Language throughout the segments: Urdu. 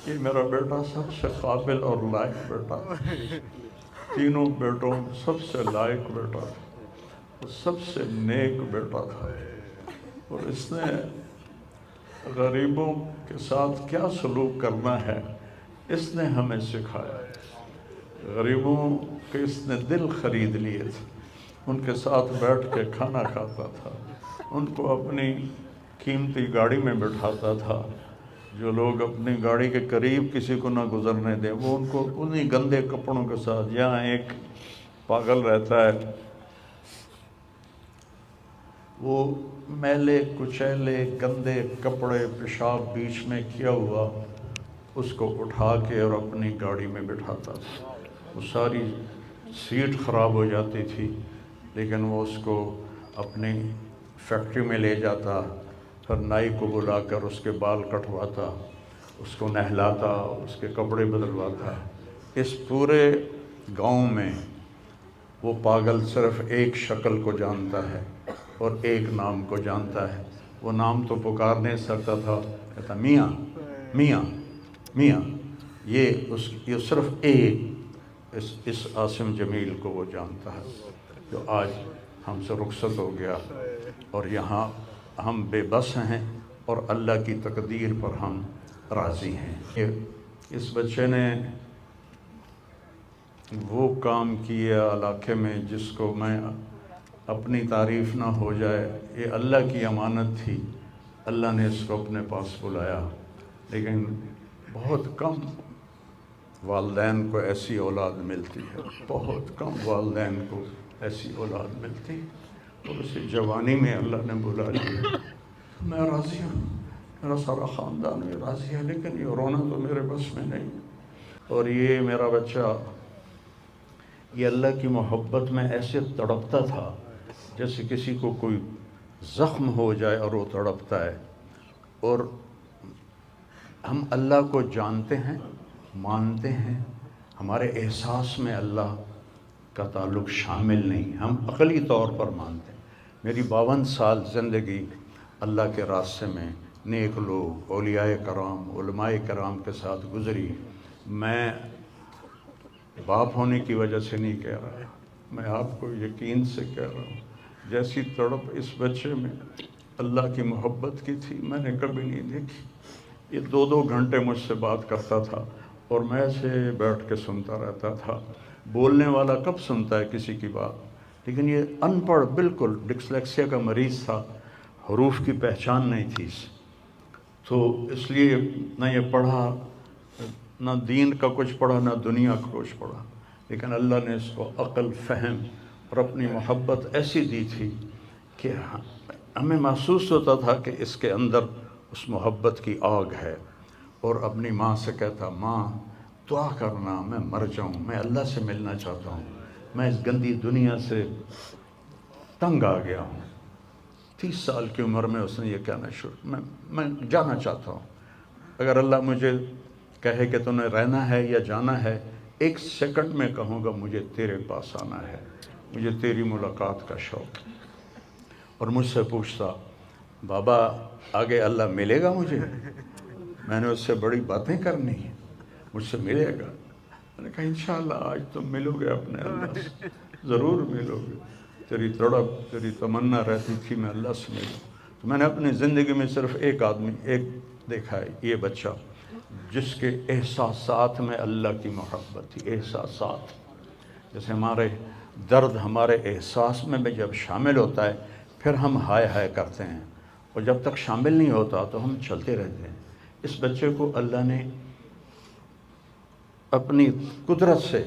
یہ میرا بیٹا سب سے قابل اور لائق بیٹا تھا، تینوں بیٹوں سب سے لائق بیٹا تھا، سب سے نیک بیٹا تھا، اور اس نے غریبوں کے ساتھ کیا سلوک کرنا ہے اس نے ہمیں سکھایا۔ غریبوں کے اس نے دل خرید لیے تھے، ان کے ساتھ بیٹھ کے کھانا کھاتا تھا، ان کو اپنی قیمتی گاڑی میں بٹھاتا تھا۔ جو لوگ اپنی گاڑی کے قریب کسی کو نہ گزرنے دیں، وہ ان کو انہی گندے کپڑوں کے ساتھ، یہاں ایک پاگل رہتا ہے، وہ میلے کچیلے گندے کپڑے پیشاب بیچ میں کیا ہوا اس کو اٹھا کے اور اپنی گاڑی میں بٹھاتا تھا۔ وہ ساری سیٹ خراب ہو جاتی تھی، لیکن وہ اس کو اپنی فیکٹری میں لے جاتا، پھر نائی کو بلا کر اس کے بال کٹواتا، اس کو نہلاتا، اس کے کپڑے بدلواتا۔ اس پورے گاؤں میں وہ پاگل صرف ایک شکل کو جانتا ہے اور ایک نام کو جانتا ہے۔ وہ نام تو پکار نہیں سکتا تھا، کہتا میاں میاں میاں۔ یہ صرف ایک اس عاصم جمیل کو وہ جانتا ہے، جو آج ہم سے رخصت ہو گیا، اور یہاں ہم بے بس ہیں اور اللہ کی تقدیر پر ہم راضی ہیں۔ اس بچے نے وہ کام کیا علاقے میں جس کو میں اپنی تعریف نہ ہو جائے، یہ اللہ کی امانت تھی، اللہ نے اس کو اپنے پاس بلایا۔ لیکن بہت کم والدین کو ایسی اولاد ملتی ہے، بہت کم والدین کو ایسی اولاد ملتی، اور اسی جوانی میں اللہ نے بلا لیا۔ میں راضی ہوں، میرا سارا خاندان بھی راضی ہے، لیکن یہ رونا تو میرے بس میں نہیں۔ اور یہ میرا بچہ یہ اللہ کی محبت میں ایسے تڑپتا تھا جیسے کسی کو کوئی زخم ہو جائے اور وہ تڑپتا ہے۔ اور ہم اللہ کو جانتے ہیں، مانتے ہیں، ہمارے احساس میں اللہ کا تعلق شامل نہیں، ہم عقلی طور پر مانتے ہیں۔ میری 52 سال زندگی اللہ کے راستے میں نیک لوگ، اولیاء کرام، علماء کرام کے ساتھ گزری۔ میں باپ ہونے کی وجہ سے نہیں کہہ رہا، میں آپ کو یقین سے کہہ رہا ہوں، جیسی تڑپ اس بچے میں اللہ کی محبت کی تھی میں نے کبھی نہیں دیکھی۔ یہ 2 گھنٹے مجھ سے بات کرتا تھا اور میں ایسے بیٹھ کے سنتا رہتا تھا۔ بولنے والا کب سنتا ہے کسی کی بات، لیکن یہ ان پڑھ، بالکل ڈسلیکسیا کا مریض تھا، حروف کی پہچان نہیں تھی اسے، تو اس لیے نہ یہ پڑھا، نہ دین کا کچھ پڑھا، نہ دنیا کا کچھ پڑھا، لیکن اللہ نے اس کو عقل، فہم اور اپنی محبت ایسی دی تھی کہ ہمیں محسوس ہوتا تھا کہ اس کے اندر اس محبت کی آگ ہے۔ اور اپنی ماں سے کہتا، ماں دعا کرنا میں مر جاؤں، میں اللہ سے ملنا چاہتا ہوں، میں اس گندی دنیا سے تنگ آ گیا ہوں۔ 30 سال کی عمر میں اس نے یہ کہنا شروع، میں جانا چاہتا ہوں، اگر اللہ مجھے کہے کہ تمہیں رہنا ہے یا جانا ہے، 1 سیکنڈ میں کہوں گا مجھے تیرے پاس آنا ہے، مجھے تیری ملاقات کا شوق ہے۔ اور مجھ سے پوچھتا، بابا آگے اللہ ملے گا مجھے؟ میں نے اس سے بڑی باتیں کرنی ہیں، مجھ سے ملے گا؟ میں نے کہا انشاءاللہ آج تم ملو گے اپنے اللہ سے، ضرور ملو گے۔ تیری تڑپ، تیری تمنا رہتی تھی میں اللہ سے ملوں۔ تو میں نے اپنی زندگی میں صرف ایک آدمی دیکھا ہے، یہ بچہ جس کے احساسات میں اللہ کی محبت تھی۔ احساسات جیسے ہمارے درد ہمارے احساس میں جب شامل ہوتا ہے پھر ہم ہائے ہائے کرتے ہیں، اور جب تک شامل نہیں ہوتا تو ہم چلتے رہتے ہیں۔ اس بچے کو اللہ نے اپنی قدرت سے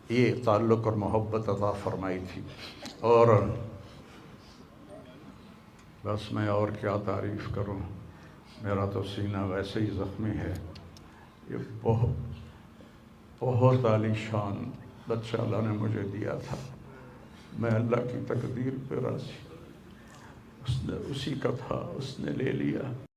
یہ تعلق اور محبت عطا فرمائی تھی، اور بس میں اور کیا تعریف کروں، میرا تو سینہ ویسے ہی زخمی ہے۔ یہ بہت عالی شان بچہ اللہ نے مجھے دیا تھا، میں اللہ کی تقدیر پہ راضی، اس نے اسی کا تھا، اس نے لے لیا۔